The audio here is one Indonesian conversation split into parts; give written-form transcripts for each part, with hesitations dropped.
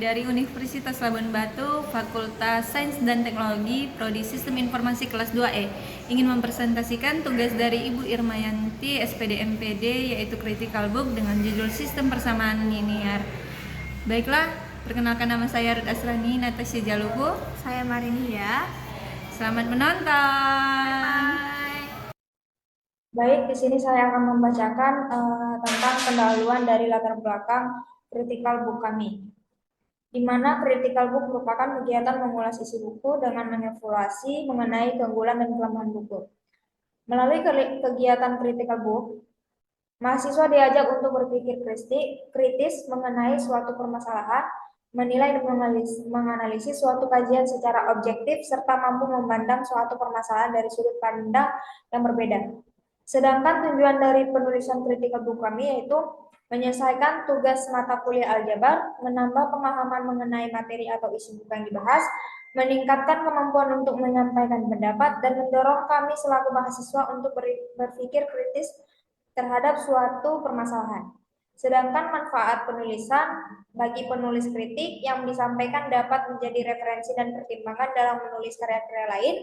dari Universitas Labuan Batu, Fakultas Sains dan Teknologi, Prodi Sistem Informasi kelas 2E. Ingin mempresentasikan tugas dari Ibu Irmayanti, SPD MPD, yaitu Critical Book dengan judul Sistem Persamaan Linear. Baiklah, perkenalkan nama saya Ruth Asrani Natasha Jaluhu. Saya Marinia. Selamat menonton. Baik, di sini saya akan membacakan tentang pendahuluan dari latar belakang critical book kami, di mana critical book merupakan kegiatan mengulas isi buku dengan mengevaluasi mengenai keunggulan dan kelemahan buku. Melalui kegiatan critical book, mahasiswa diajak untuk berpikir kritis mengenai suatu permasalahan, menilai dan menganalisis suatu kajian secara objektif, serta mampu memandang suatu permasalahan dari sudut pandang yang berbeda. Sedangkan tujuan dari penulisan critical book kami yaitu menyelesaikan tugas mata kuliah aljabar, menambah pemahaman mengenai materi atau isi buku yang dibahas, meningkatkan kemampuan untuk menyampaikan pendapat, dan mendorong kami selaku mahasiswa untuk berpikir kritis terhadap suatu permasalahan. Sedangkan manfaat penulisan bagi penulis kritik yang disampaikan dapat menjadi referensi dan pertimbangan dalam menulis karya-karya lain.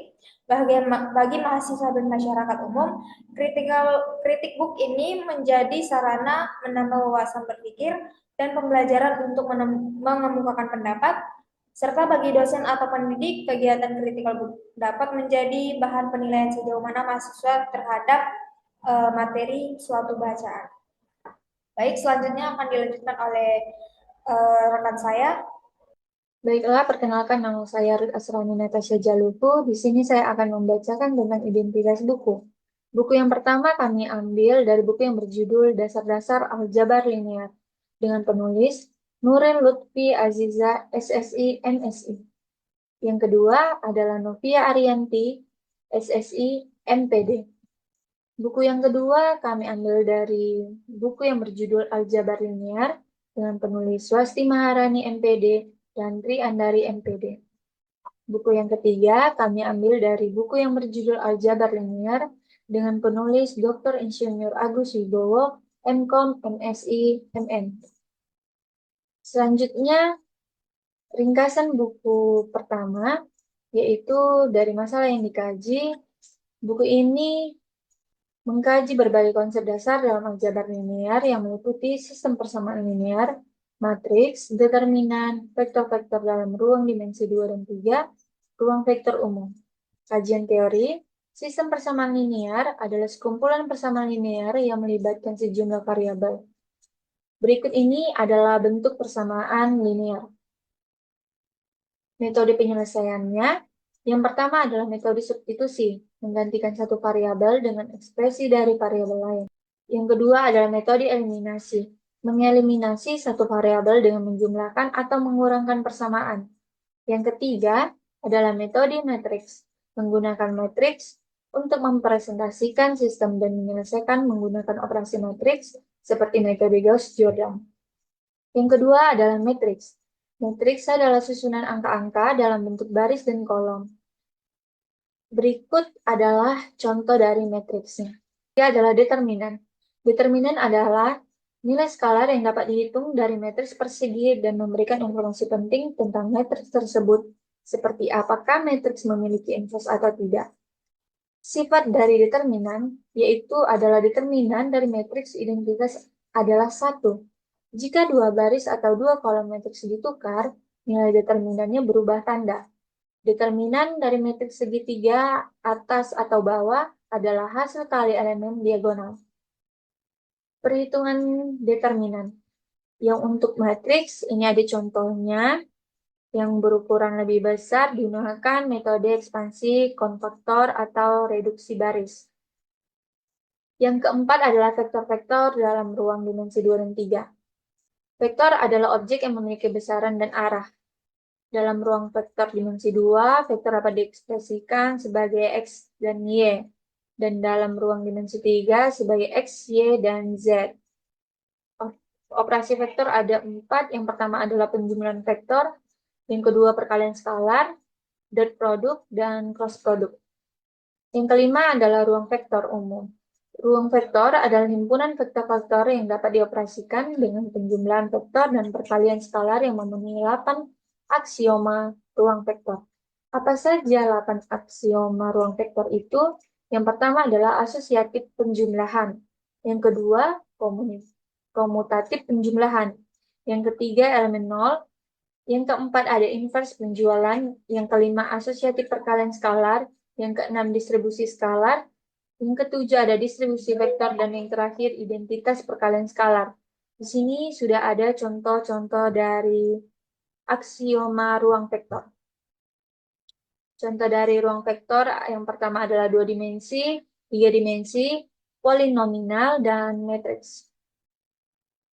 Bagi mahasiswa dan masyarakat umum, kritik book ini menjadi sarana menambah wawasan berpikir dan pembelajaran untuk mengemukakan pendapat, serta bagi dosen atau pendidik, kegiatan critical book dapat menjadi bahan penilaian sejauh mana mahasiswa terhadap materi suatu bacaan. Baik, selanjutnya akan dilanjutkan oleh rekan saya. Baiklah, perkenalkan nama saya Ruth Asrani Natasha Jaluhu. Di sini saya akan membacakan tentang identitas buku. Buku yang pertama kami ambil dari buku yang berjudul Dasar-Dasar Aljabar Linear dengan penulis Nurin Lutfi Aziza, SSI, MSI. Yang kedua adalah Novia Arianti, SSI, MPD. Buku yang kedua kami ambil dari buku yang berjudul Aljabar Linear dengan penulis Swasti Maharani MPD dan Tri Andari MPD. Buku yang ketiga kami ambil dari buku yang berjudul Aljabar Linear dengan penulis Dr. Insinyur Agus Wibowo, MKom, MSI, MN. Selanjutnya, ringkasan buku pertama, yaitu dari masalah yang dikaji. Buku ini mengkaji berbagai konsep dasar dalam aljabar linear yang meliputi sistem persamaan linear, matriks, determinan, vektor-vektor dalam ruang dimensi 2 dan 3, ruang vektor umum. Kajian teori, sistem persamaan linear adalah sekumpulan persamaan linear yang melibatkan sejumlah variabel. Berikut ini adalah bentuk persamaan linear. Metode penyelesaiannya, yang pertama adalah metode substitusi, menggantikan satu variabel dengan ekspresi dari variabel lain. Yang kedua adalah metode eliminasi, mengeliminasi satu variabel dengan menjumlahkan atau mengurangkan persamaan. Yang ketiga adalah metode matriks, menggunakan matriks untuk mempresentasikan sistem dan menyelesaikan menggunakan operasi matriks seperti metode Gauss-Jordan. Yang kedua adalah matriks. Matriks adalah susunan angka-angka dalam bentuk baris dan kolom. Berikut adalah contoh dari matriksnya. Dia adalah determinan. Determinan adalah nilai skalar yang dapat dihitung dari matriks persegi dan memberikan informasi penting tentang matriks tersebut, seperti apakah matriks memiliki inverse atau tidak. Sifat dari determinan, yaitu adalah determinan dari matriks identitas adalah 1. Jika dua baris atau dua kolom matriks ditukar, nilai determinannya berubah tanda. Determinan dari matriks segitiga atas atau bawah adalah hasil kali elemen diagonal. Perhitungan determinan. Yang untuk matriks, ini ada contohnya. Yang berukuran lebih besar digunakan metode ekspansi, konvektor, atau reduksi baris. Yang keempat adalah vektor-vektor dalam ruang dimensi 2 dan 3. Vektor adalah objek yang memiliki besaran dan arah. Dalam ruang vektor dimensi 2, vektor dapat diekspresikan sebagai X dan Y, dan dalam ruang dimensi 3 sebagai X, Y, dan Z. Operasi vektor ada 4, yang pertama adalah penjumlahan vektor, yang kedua perkalian skalar, dot produk, dan cross produk. Yang kelima adalah ruang vektor umum. Ruang vektor adalah himpunan vektor-vektor yang dapat dioperasikan dengan penjumlahan vektor dan perkalian skalar yang memenuhi 8 aksioma ruang vektor. Apa saja 8 aksioma ruang vektor itu? Yang pertama adalah asosiatif penjumlahan. Yang kedua, komutatif penjumlahan. Yang ketiga, elemen nol. Yang keempat, ada inverse penjualan. Yang kelima, asosiatif perkalian skalar. Yang keenam, distribusi skalar. Yang ketujuh, ada distribusi vektor. Dan yang terakhir, identitas perkalian skalar. Di sini sudah ada contoh-contoh dari aksioma ruang vektor. Contoh dari ruang vektor yang pertama adalah 2 dimensi, 3 dimensi, polinominal, dan matriks.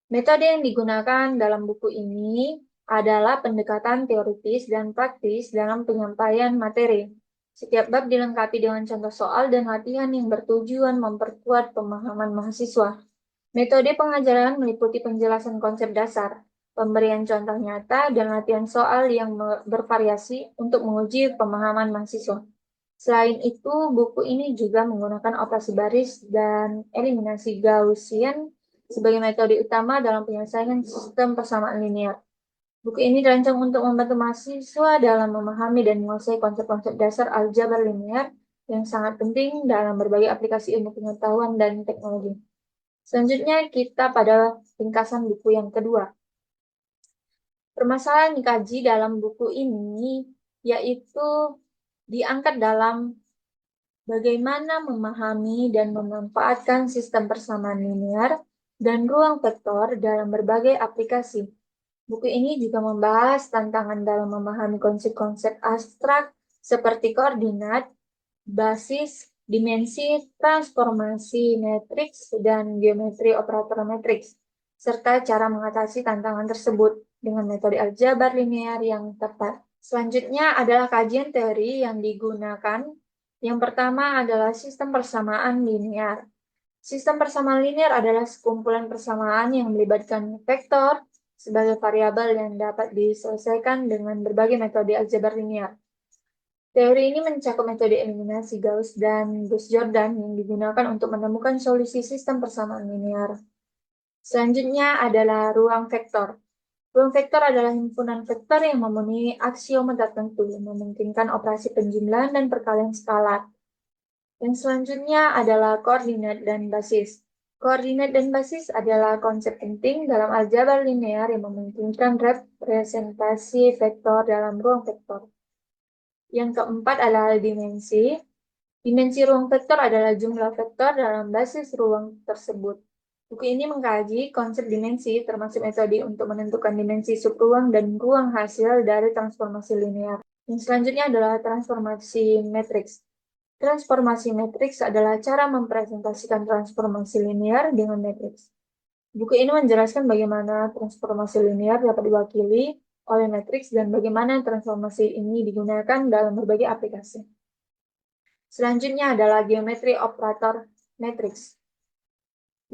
Metode yang digunakan dalam buku ini adalah pendekatan teoritis dan praktis dalam penyampaian materi. Setiap bab dilengkapi dengan contoh soal dan latihan yang bertujuan memperkuat pemahaman mahasiswa. Metode pengajaran meliputi penjelasan konsep dasar, pemberian contoh nyata, dan latihan soal yang bervariasi untuk menguji pemahaman mahasiswa. Selain itu, buku ini juga menggunakan operasi baris dan eliminasi Gaussian sebagai metode utama dalam penyelesaian sistem persamaan linear. Buku ini dirancang untuk membantu mahasiswa dalam memahami dan menguasai konsep-konsep dasar aljabar linear yang sangat penting dalam berbagai aplikasi ilmu pengetahuan dan teknologi. Selanjutnya kita pada ringkasan buku yang kedua. Permasalahan yang dikaji dalam buku ini yaitu diangkat dalam bagaimana memahami dan memanfaatkan sistem persamaan linear dan ruang vektor dalam berbagai aplikasi. Buku ini juga membahas tantangan dalam memahami konsep-konsep abstrak seperti koordinat, basis, dimensi, transformasi matriks, dan geometri operator matriks, serta cara mengatasi tantangan tersebut dengan metode aljabar linear yang tepat. Selanjutnya adalah kajian teori yang digunakan. Yang pertama adalah sistem persamaan linear. Sistem persamaan linear adalah sekumpulan persamaan yang melibatkan vektor sebagai variabel yang dapat diselesaikan dengan berbagai metode aljabar linear. Teori ini mencakup metode eliminasi Gauss dan Gauss-Jordan yang digunakan untuk menemukan solusi sistem persamaan linear. Selanjutnya adalah ruang vektor. Ruang vektor adalah himpunan vektor yang memenuhi aksioma tertentu yang memungkinkan operasi penjumlahan dan perkalian skalar. Yang selanjutnya adalah koordinat dan basis. Koordinat dan basis adalah konsep penting dalam aljabar linear yang memungkinkan representasi vektor dalam ruang vektor. Yang keempat adalah dimensi. Dimensi ruang vektor adalah jumlah vektor dalam basis ruang tersebut. Buku ini mengkaji konsep dimensi termasuk metode untuk menentukan dimensi subruang dan ruang hasil dari transformasi linear. Yang selanjutnya adalah transformasi matriks. Transformasi matriks adalah cara mempresentasikan transformasi linear dengan matriks. Buku ini menjelaskan bagaimana transformasi linear dapat diwakili oleh matriks dan bagaimana transformasi ini digunakan dalam berbagai aplikasi. Selanjutnya adalah geometri operator matriks.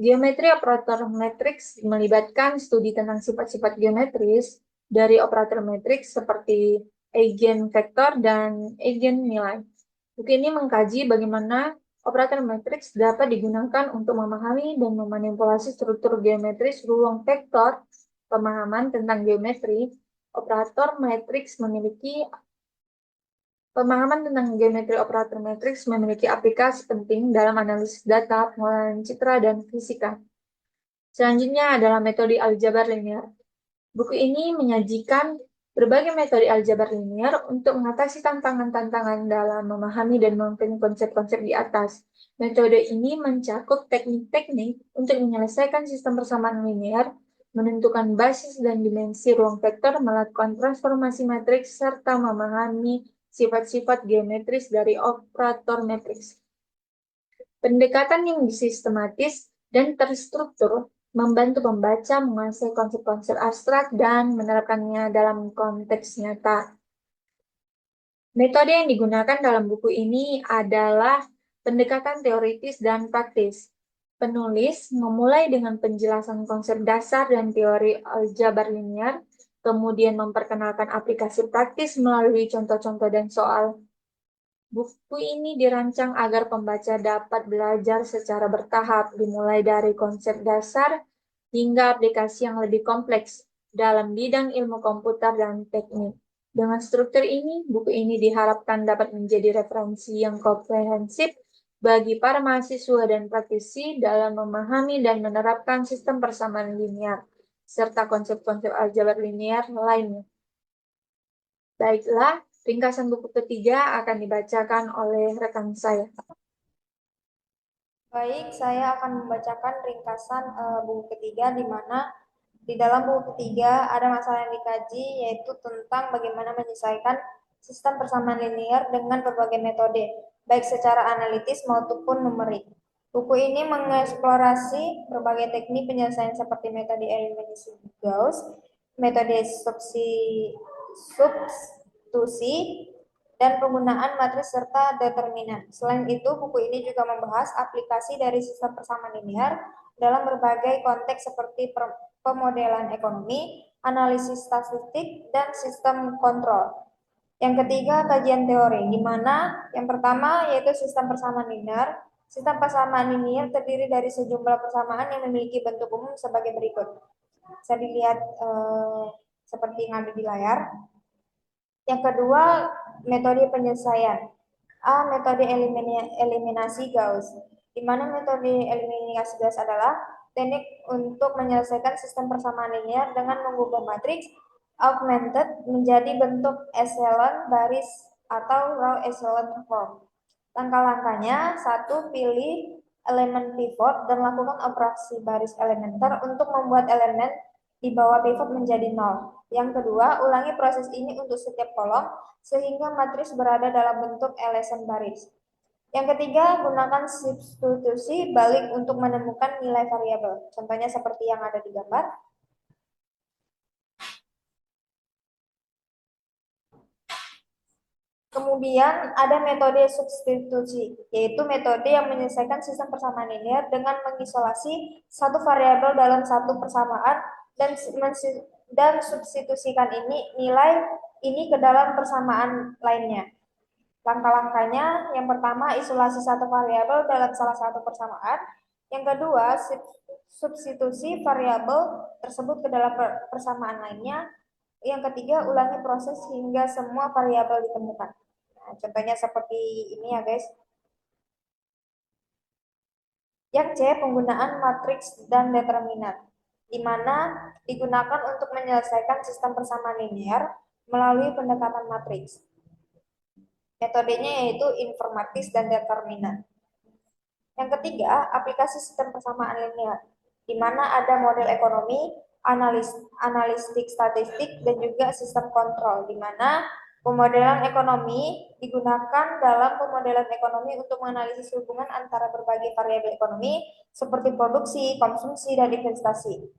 Geometri operator matriks melibatkan studi tentang sifat-sifat geometris dari operator matriks seperti eigenvektor dan eigen-nilai. Buku ini mengkaji bagaimana operator matriks dapat digunakan untuk memahami dan memanipulasi struktur geometris ruang vektor. Pemahaman tentang geometri operator matriks memiliki aplikasi penting dalam analisis data, pengolahan citra, dan fisika. Selanjutnya adalah metode aljabar linear. Buku ini menyajikan berbagai metode aljabar linear untuk mengatasi tantangan-tantangan dalam memahami dan mengerti konsep-konsep di atas. Metode ini mencakup teknik-teknik untuk menyelesaikan sistem persamaan linear, menentukan basis dan dimensi ruang vektor, melakukan transformasi matriks, serta memahami sifat-sifat geometris dari operator matriks. Pendekatan yang sistematis dan terstruktur membantu pembaca menguasai konsep-konsep abstrak dan menerapkannya dalam konteks nyata. Metode yang digunakan dalam buku ini adalah pendekatan teoritis dan praktis. Penulis memulai dengan penjelasan konsep dasar dan teori aljabar linear, kemudian memperkenalkan aplikasi praktis melalui contoh-contoh dan soal. Buku ini dirancang agar pembaca dapat belajar secara bertahap, dimulai dari konsep dasar hingga aplikasi yang lebih kompleks dalam bidang ilmu komputer dan teknik. Dengan struktur ini, buku ini diharapkan dapat menjadi referensi yang komprehensif bagi para mahasiswa dan praktisi dalam memahami dan menerapkan sistem persamaan linear, serta konsep-konsep aljabar linear lainnya. Baiklah, ringkasan buku ketiga akan dibacakan oleh rekan saya. Baik, saya akan membacakan ringkasan buku ketiga di mana di dalam buku ketiga ada masalah yang dikaji yaitu tentang bagaimana menyelesaikan sistem persamaan linear dengan berbagai metode, baik secara analitis maupun numerik. Buku ini mengeksplorasi berbagai teknik penyelesaian seperti metode eliminasi Gauss, metode substitusi, dan penggunaan matris serta determinan. Selain itu, buku ini juga membahas aplikasi dari sistem persamaan linear dalam berbagai konteks seperti pemodelan ekonomi, analisis statistik, dan sistem kontrol. Yang ketiga, kajian teori, di mana yang pertama yaitu sistem persamaan linear. Sistem persamaan linear terdiri dari sejumlah persamaan yang memiliki bentuk umum sebagai berikut. Bisa dilihat seperti yang ada di layar. Yang kedua, metode penyelesaian. A. Metode eliminasi Gauss. Di mana metode eliminasi Gauss adalah teknik untuk menyelesaikan sistem persamaan linear dengan mengubah matriks augmented menjadi bentuk echelon baris atau row echelon form. Langkah-langkahnya, satu, pilih elemen pivot dan lakukan operasi baris elementer untuk membuat elemen di bawah pivot menjadi nol. Yang kedua, ulangi proses ini untuk setiap kolom sehingga matriks berada dalam bentuk echelon baris. Yang ketiga, gunakan substitusi balik untuk menemukan nilai variabel. Contohnya seperti yang ada di gambar. Kemudian ada metode substitusi, yaitu metode yang menyelesaikan sistem persamaan linear dengan mengisolasi satu variabel dalam satu persamaan dan substitusikan nilai ini ke dalam persamaan lainnya. Langkah-langkahnya, yang pertama, isolasi satu variabel dalam salah satu persamaan. Yang kedua, substitusi variabel tersebut ke dalam persamaan lainnya. Yang ketiga, ulangi proses hingga semua variabel ditemukan. Nah, contohnya seperti ini ya guys. Yang C, penggunaan matriks dan determinan, di mana digunakan untuk menyelesaikan sistem persamaan linear melalui pendekatan matriks. Metodenya yaitu informatis dan determinan. Yang ketiga, aplikasi sistem persamaan linear, di mana ada model ekonomi, analistik statistik, dan juga sistem kontrol, di mana pemodelan ekonomi digunakan dalam pemodelan ekonomi untuk menganalisis hubungan antara berbagai variabel ekonomi seperti produksi, konsumsi, dan investasi.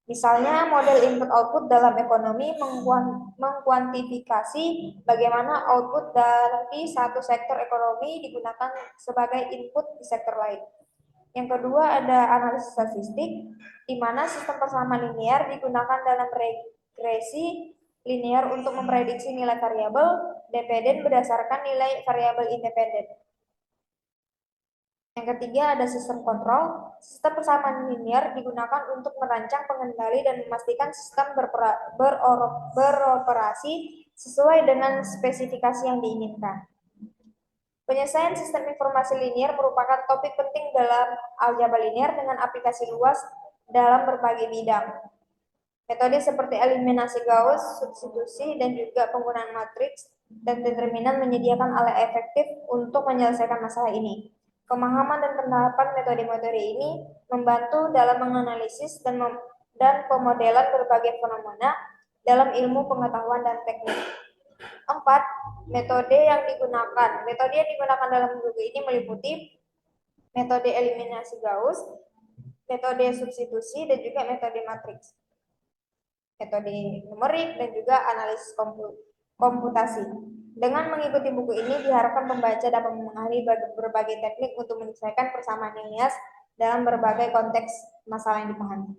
Misalnya, model input-output dalam ekonomi mengkuantifikasi bagaimana output dari satu sektor ekonomi digunakan sebagai input di sektor lain. Yang kedua, ada analisis statistik, di mana sistem persamaan linear digunakan dalam regresi linear untuk memprediksi nilai variabel dependen berdasarkan nilai variabel independen. Yang ketiga, ada sistem kontrol. Sistem persamaan linear digunakan untuk merancang, pengendali, dan memastikan sistem beroperasi sesuai dengan spesifikasi yang diinginkan. Penyelesaian sistem informasi linear merupakan topik penting dalam aljabar linear dengan aplikasi luas dalam berbagai bidang. Metode seperti eliminasi Gauss, substitusi, dan juga penggunaan matriks dan determinan menyediakan alat efektif untuk menyelesaikan masalah ini. Pemahaman dan penerapan metode-metode ini membantu dalam menganalisis dan pemodelan berbagai fenomena dalam ilmu pengetahuan dan teknik. 4. Metode yang digunakan. Metode yang digunakan dalam buku ini meliputi metode eliminasi Gauss, metode substitusi, dan juga metode matriks, metode numerik, dan juga analisis komputasi. Dengan mengikuti buku ini, diharapkan pembaca dapat memahami berbagai teknik untuk menyelesaikan persamaan linear dalam berbagai konteks masalah yang dipahami.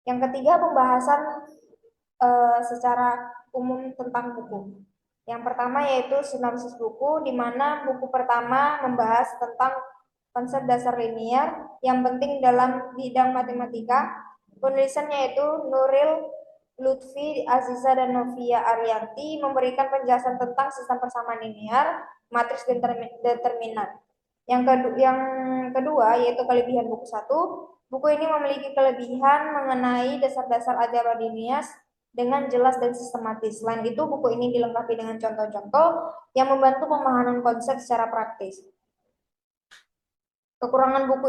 Yang ketiga, pembahasan secara umum tentang buku. Yang pertama yaitu sinopsis buku, di mana buku pertama membahas tentang konsep dasar linear yang penting dalam bidang matematika. Penulisannya yaitu Nuril Lutfi Aziza dan Novia Arianti memberikan penjelasan tentang sistem persamaan linear, matriks determinan. Yang kedua yaitu kelebihan buku 1. Buku ini memiliki kelebihan mengenai dasar-dasar aljabar linear dengan jelas dan sistematis. Selain itu, buku ini dilengkapi dengan contoh-contoh yang membantu pemahaman konsep secara praktis. Kekurangan buku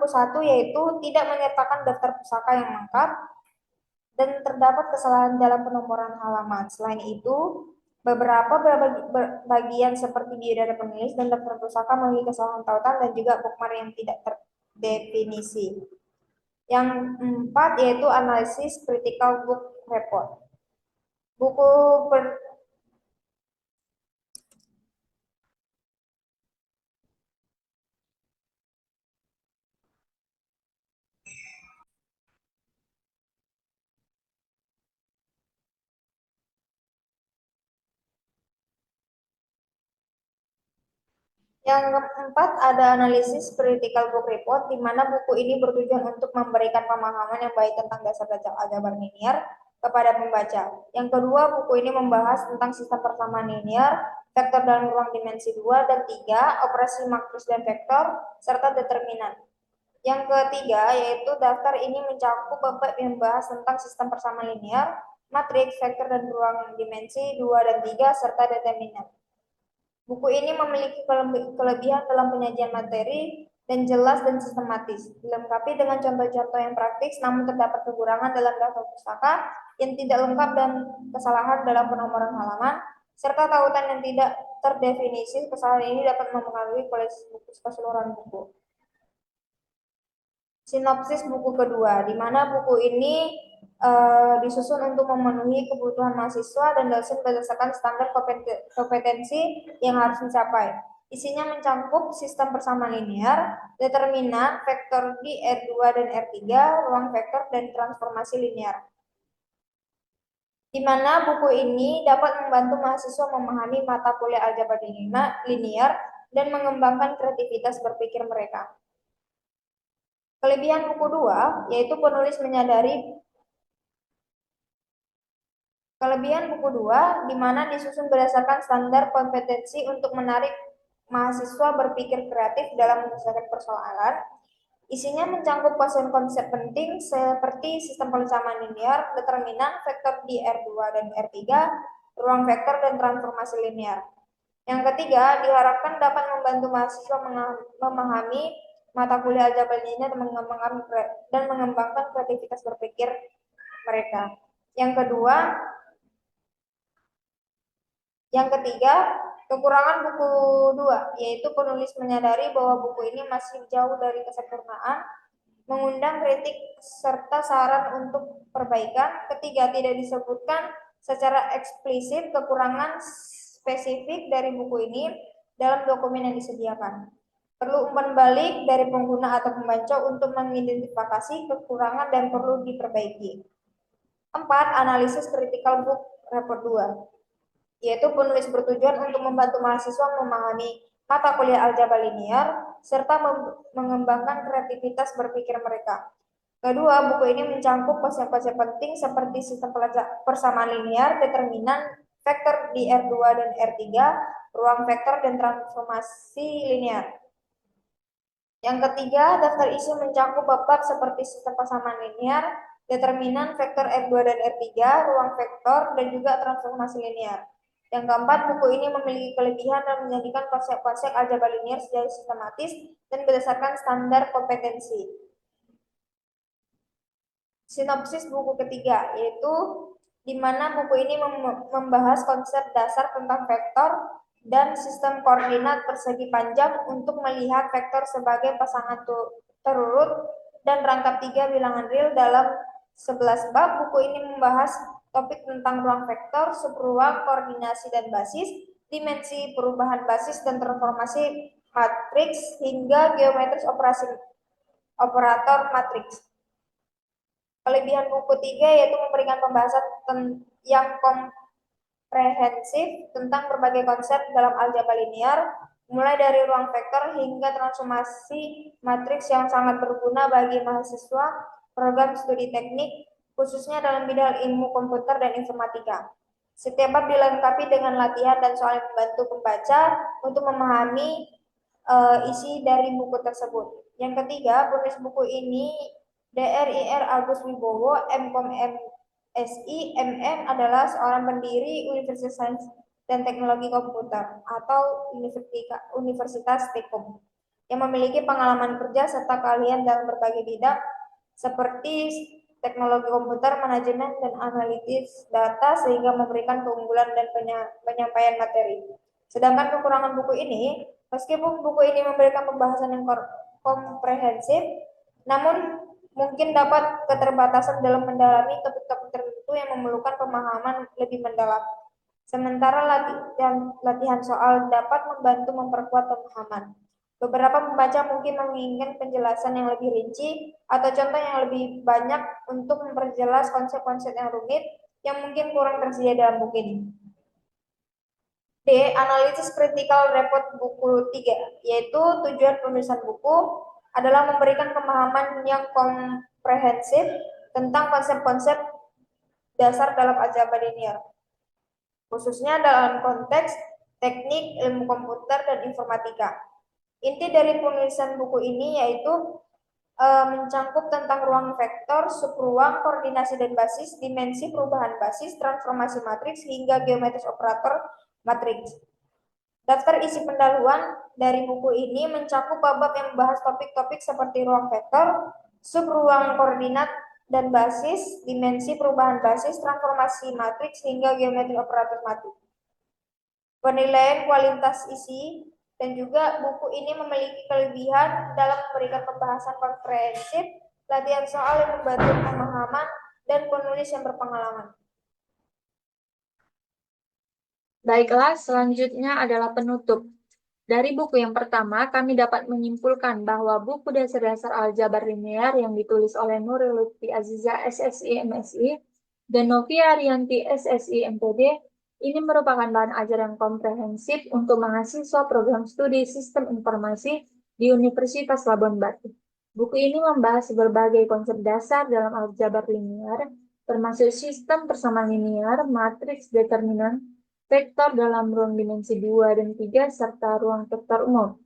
satu yaitu tidak menyertakan daftar pusaka yang lengkap dan terdapat kesalahan dalam penomoran halaman. Selain itu, beberapa bagian seperti biodata penulis dan daftar pusaka memiliki kesalahan tautan dan juga bookmark yang tidak terdefinisi. Yang 4 yaitu analisis critical book report. Buku Yang keempat ada analisis critical book report, di mana buku ini bertujuan untuk memberikan pemahaman yang baik tentang dasar-dasar aljabar linear kepada pembaca. Yang kedua, buku ini membahas tentang sistem persamaan linear, vektor dalam ruang dimensi 2 dan 3, operasi matriks dan vektor, serta determinan. Yang ketiga, yaitu daftar ini mencakup bab yang membahas tentang sistem persamaan linear, matriks, vektor dan ruang dimensi 2 dan 3, serta determinan. Buku ini memiliki kelebihan dalam penyajian materi dan jelas dan sistematis, dilengkapi dengan contoh-contoh yang praktis, namun terdapat kekurangan dalam daftar pustaka yang tidak lengkap dan kesalahan dalam penomoran halaman, serta tautan yang tidak terdefinisi. Kesalahan ini dapat mempengaruhi kualitas keseluruhan buku. Sinopsis buku kedua, di mana buku ini disusun untuk memenuhi kebutuhan mahasiswa dan dosen berdasarkan standar kompetensi yang harus dicapai. Isinya mencakup sistem persamaan linear, determinan, vektor di R2 dan R3, ruang vektor, dan transformasi linear. Di mana buku ini dapat membantu mahasiswa memahami mata kuliah aljabar linear dan mengembangkan kreativitas berpikir mereka. Kelebihan buku 2 yaitu penulis menyadari di mana disusun berdasarkan standar kompetensi untuk menarik mahasiswa berpikir kreatif dalam menyelesaikan persoalan. Isinya mencakup konsep penting seperti sistem persamaan linear, determinan, vektor di R2 dan R3, ruang vektor, dan transformasi linear. Yang ketiga, diharapkan dapat membantu mahasiswa memahami mata kuliah aljabar linear dan mengembangkan kreativitas berpikir mereka. Yang ketiga, kekurangan buku 2, yaitu penulis menyadari bahwa buku ini masih jauh dari kesempurnaan, mengundang kritik serta saran untuk perbaikan. Ketiga, tidak disebutkan secara eksplisit kekurangan spesifik dari buku ini dalam dokumen yang disediakan. Perlu umpan balik dari pengguna atau pembaca untuk mengidentifikasi kekurangan dan perlu diperbaiki. 4. Analisis critical book report 2, yaitu penulis bertujuan untuk membantu mahasiswa memahami mata kuliah aljabar linear serta mengembangkan kreativitas berpikir mereka. Kedua, buku ini mencakup konsep-konsep penting seperti sistem persamaan linear, determinan, vektor di R2 dan R3, ruang vektor, dan transformasi linear. Yang ketiga, daftar isi mencakup bab-bab seperti sistem persamaan linear, determinan, vektor R2 dan R3, ruang vektor, dan juga transformasi linear. Yang keempat, buku ini memiliki kelebihan dan menjadikan konsep-konsep aljabar linear secara sistematis dan berdasarkan standar kompetensi. Sinopsis buku ketiga, yaitu di mana buku ini membahas konsep dasar tentang vektor dan sistem koordinat persegi panjang untuk melihat vektor sebagai pasangan terurut dan rangkap 3 bilangan real dalam 11 bab. Buku ini membahas topik tentang ruang vektor, subruang, koordinasi dan basis, dimensi, perubahan basis dan transformasi matriks, hingga geometris operator matriks. Kelebihan buku 3 yaitu memberikan pembahasan yang komprehensif tentang berbagai konsep dalam aljabar linear, mulai dari ruang vektor hingga transformasi matriks yang sangat berguna bagi mahasiswa program studi teknik, khususnya dalam bidang ilmu komputer dan informatika. Setiap bab dilengkapi dengan latihan dan soal yang membantu pembaca untuk memahami isi dari buku tersebut. Yang ketiga, penulis buku ini Dr. Agus Wibowo, MKom MSI, MM adalah seorang pendiri Universitas Sains dan Teknologi Komputer atau Universitas Tekom yang memiliki pengalaman kerja serta keahlian dalam berbagai bidang seperti teknologi komputer, manajemen, dan analitis data sehingga memberikan keunggulan dan penyampaian materi. Sedangkan kekurangan buku ini, meskipun buku ini memberikan pembahasan yang komprehensif, namun mungkin dapat keterbatasan dalam mendalami topik-topik tertentu yang memerlukan pemahaman lebih mendalam. Sementara latihan soal dapat membantu memperkuat pemahaman. Beberapa pembaca mungkin menginginkan penjelasan yang lebih rinci atau contoh yang lebih banyak untuk memperjelas konsep-konsep yang rumit yang mungkin kurang tersedia dalam buku ini. D. Analisis Critical Report buku 3, yaitu tujuan penulisan buku adalah memberikan pemahaman yang komprehensif tentang konsep-konsep dasar dalam aljabar linear, khususnya dalam konteks teknik, ilmu komputer, dan informatika. Inti dari penulisan buku ini yaitu mencangkup tentang ruang vektor, subruang, koordinasi dan basis, dimensi perubahan basis, transformasi matriks, hingga geometris operator matriks. Daftar isi pendahuluan dari buku ini mencakup bab-bab yang membahas topik-topik seperti ruang vektor, subruang koordinat dan basis, dimensi perubahan basis, transformasi matriks, hingga geometri operator matriks. Penilaian kualitas isi dan juga buku ini memiliki kelebihan dalam memberikan pembahasan komprehensif, latihan soal yang membantu pemahaman, dan penulis yang berpengalaman. Baiklah, selanjutnya adalah penutup. Dari buku yang pertama, kami dapat menyimpulkan bahwa buku dasar-dasar aljabar linear yang ditulis oleh Nuril Lutfi Aziza SSI MSI dan Novia Ariyanti SSI MPD ini merupakan bahan ajar yang komprehensif untuk mahasiswa program studi Sistem Informasi di Universitas Labuan Batu. Buku ini membahas berbagai konsep dasar dalam aljabar linear, termasuk sistem persamaan linear, matriks determinan, vektor dalam ruang dimensi 2 dan 3, serta ruang vektor umum.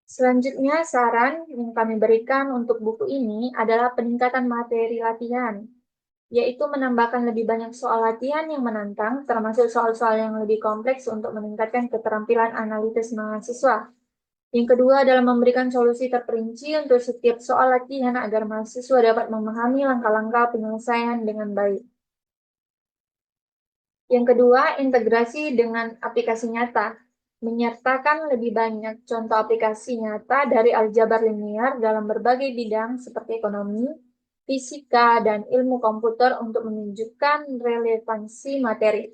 Selanjutnya, saran yang kami berikan untuk buku ini adalah peningkatan materi latihan, yaitu menambahkan lebih banyak soal latihan yang menantang, termasuk soal-soal yang lebih kompleks untuk meningkatkan keterampilan analitis mahasiswa. Yang kedua adalah memberikan solusi terperinci untuk setiap soal latihan agar mahasiswa dapat memahami langkah-langkah penyelesaian dengan baik. Yang kedua, integrasi dengan aplikasi nyata, menyertakan lebih banyak contoh aplikasi nyata dari aljabar linear dalam berbagai bidang seperti ekonomi, fisika, dan ilmu komputer untuk menunjukkan relevansi materi.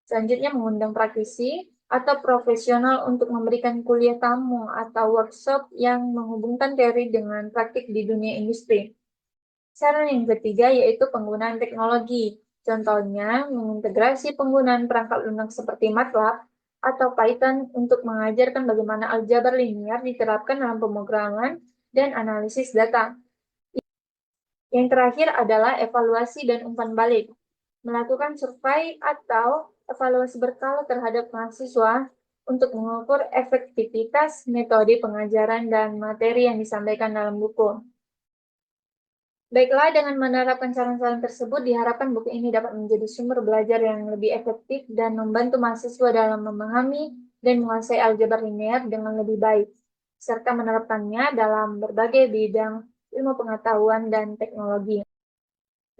Selanjutnya, mengundang praktisi atau profesional untuk memberikan kuliah tamu atau workshop yang menghubungkan teori dengan praktik di dunia industri. Saran yang ketiga yaitu penggunaan teknologi. Contohnya, mengintegrasi penggunaan perangkat lunak seperti MATLAB atau Python untuk mengajarkan bagaimana aljabar linear diterapkan dalam pemrograman dan analisis data. Yang terakhir adalah evaluasi dan umpan balik. Melakukan survei atau evaluasi berkala terhadap mahasiswa untuk mengukur efektivitas metode pengajaran dan materi yang disampaikan dalam buku. Baiklah, dengan menerapkan saran-saran tersebut, diharapkan buku ini dapat menjadi sumber belajar yang lebih efektif dan membantu mahasiswa dalam memahami dan menguasai aljabar linear dengan lebih baik, serta menerapkannya dalam berbagai bidang ilmu pengetahuan dan teknologi.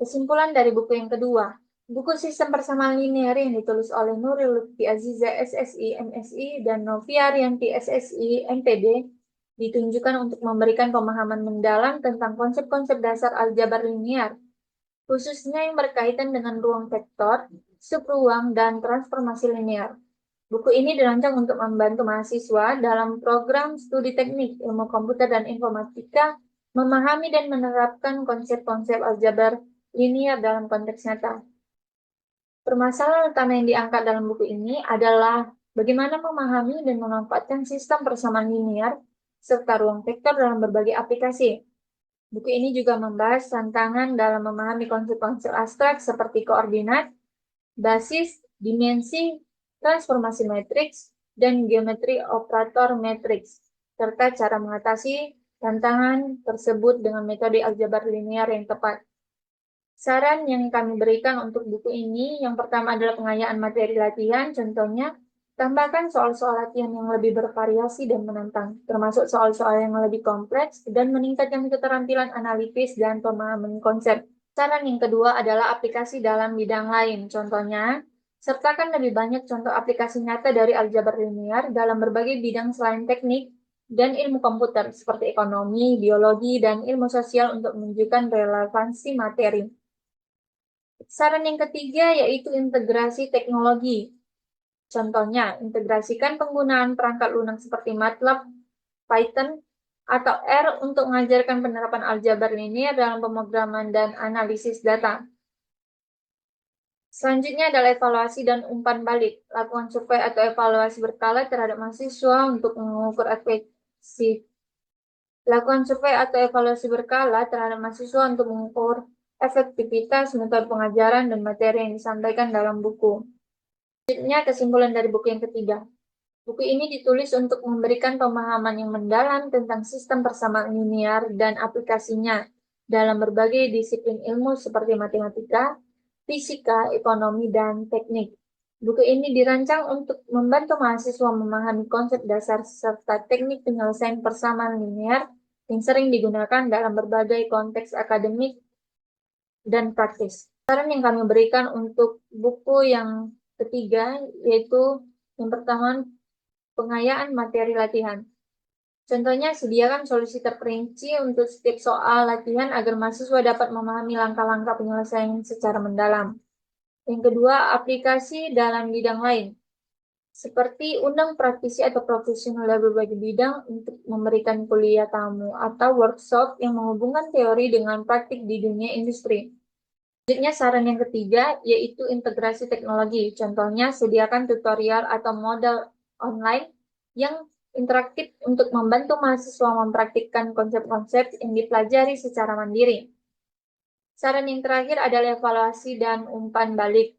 Kesimpulan dari buku yang kedua, buku Sistem Persamaan Linear yang ditulis oleh Nuril Lutfi Aziza SSI MSI dan Novia Ariyanti SSI MPD ditunjukkan untuk memberikan pemahaman mendalam tentang konsep-konsep dasar aljabar linear, khususnya yang berkaitan dengan ruang vektor, subruang, dan transformasi linear. Buku ini dirancang untuk membantu mahasiswa dalam program studi teknik, ilmu komputer, dan informatika memahami dan menerapkan konsep-konsep aljabar linear dalam konteks nyata. Permasalahan utama yang diangkat dalam buku ini adalah bagaimana memahami dan memanfaatkan sistem persamaan linear serta ruang vektor dalam berbagai aplikasi. Buku ini juga membahas tantangan dalam memahami konsep-konsep abstrak seperti koordinat, basis, dimensi, transformasi matriks, dan geometri operator matriks, serta cara mengatasi tantangan tersebut dengan metode aljabar linear yang tepat. Saran yang kami berikan untuk buku ini, yang pertama adalah pengayaan materi latihan, contohnya, tambahkan soal-soal latihan yang lebih bervariasi dan menantang, termasuk soal-soal yang lebih kompleks, dan meningkatkan keterampilan analitis dan pemahaman konsep. Saran yang kedua adalah aplikasi dalam bidang lain, contohnya, sertakan lebih banyak contoh aplikasi nyata dari aljabar linear dalam berbagai bidang selain teknik dan ilmu komputer, seperti ekonomi, biologi, dan ilmu sosial untuk menunjukkan relevansi materi. Saran yang ketiga yaitu integrasi teknologi. Contohnya, integrasikan penggunaan perangkat lunak seperti MATLAB, Python, atau R untuk mengajarkan penerapan aljabar linear dalam pemrograman dan analisis data. Selanjutnya adalah evaluasi dan umpan balik. Lakukan survei atau evaluasi berkala terhadap mahasiswa untuk mengukur efektivitas metode pengajaran dan materi yang disampaikan dalam buku. Selanjutnya, kesimpulan dari buku yang ketiga. Buku ini ditulis untuk memberikan pemahaman yang mendalam tentang sistem persamaan linear dan aplikasinya dalam berbagai disiplin ilmu seperti matematika, fisika, ekonomi, dan teknik. Buku ini dirancang untuk membantu mahasiswa memahami konsep dasar serta teknik penyelesaian persamaan linear yang sering digunakan dalam berbagai konteks akademik dan praktis. Saran yang kami berikan untuk buku yang ketiga yaitu yang pertama, pengayaan materi latihan. Contohnya, sediakan solusi terperinci untuk setiap soal latihan agar mahasiswa dapat memahami langkah-langkah penyelesaian secara mendalam. Yang kedua, aplikasi dalam bidang lain. Seperti undang praktisi atau profesional dari berbagai bidang untuk memberikan kuliah tamu atau workshop yang menghubungkan teori dengan praktik di dunia industri. Selanjutnya, saran yang ketiga yaitu integrasi teknologi. Contohnya, sediakan tutorial atau model online yang interaktif untuk membantu mahasiswa mempraktikkan konsep-konsep yang dipelajari secara mandiri. Saran yang terakhir adalah evaluasi dan umpan balik.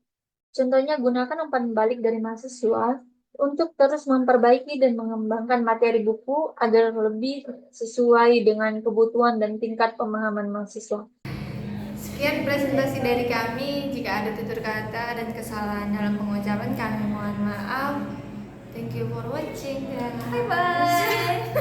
Contohnya, gunakan umpan balik dari mahasiswa untuk terus memperbaiki dan mengembangkan materi buku agar lebih sesuai dengan kebutuhan dan tingkat pemahaman mahasiswa. Sekian presentasi dari kami. Jika ada tutur kata dan kesalahan dalam pengucapan, kami mohon maaf. Thank you for watching. Bye bye.